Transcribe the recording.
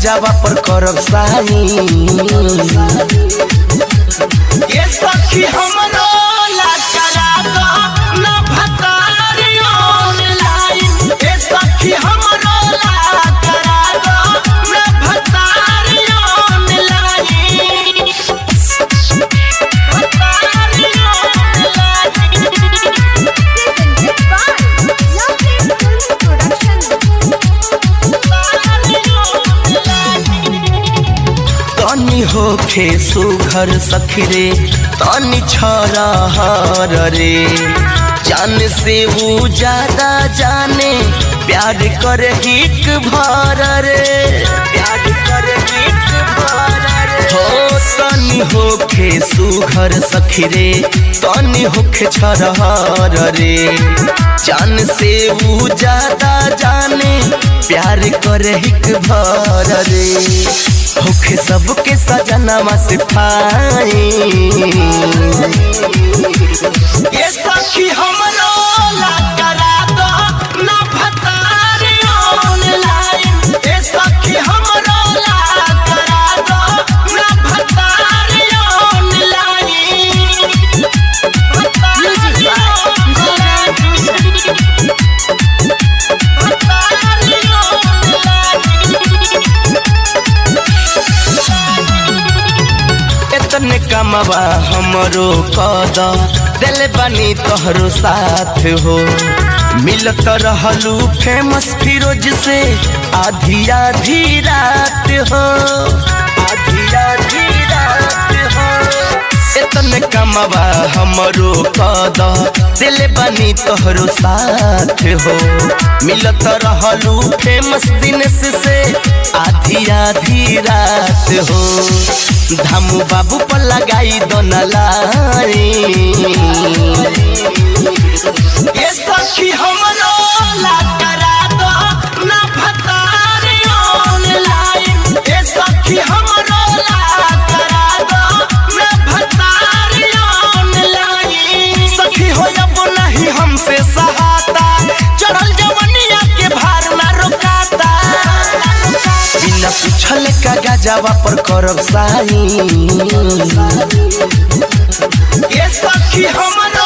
गाजावा पर करब साई। ये सखी हमरो ला करा दो ना भतारी ऑनलाइन। ये सखी हमरो ला करा दो ना भतारी ऑनलाइन। भतारी तनी होखे सुघर सखरे तनी छरा हर रे। जान से वो ज्यादा जाने प्यार कर हिक भर रे। प्यार कर हिक भर रे। हो तनी होखे सुघर सखरे तनी होखे छरहर रे। जान से वो ज्यादा जाने प्यार कर हिक भर रे। होखे सबके सजनवा से पाई। ये सखी हमरो ला करा दो ना भतारी ऑनलाइन। ये सखी हमरो ला करा दो ना भतारी ऑनलाइन। भतारी तने कमवा हमरो कद दिल बनी तोहरो साथ हो। मिलत रहलू फेमस फिरोज से आधी आधी रात हो। आधी आधी रात हो। इतने कमवा हमरो कद दिल बनी तोहरो साथ हो। मिलत रहलू फेमस दिनेश से आधी आधी रात हो। धामू बाबू पर लगाई दो नलाई। ये सखी हमरो ला करा दो ना भतारी ऑनलाइन। ये सखी हमरो ला करा दो ना भतारी ऑनलाइन। सखी हो अब नहीं हमसे सहाता चढ़ल जवनिया के भार ना रोकाता। बिना पूछल का गाजावा पर करब साई। ये सखी हमरो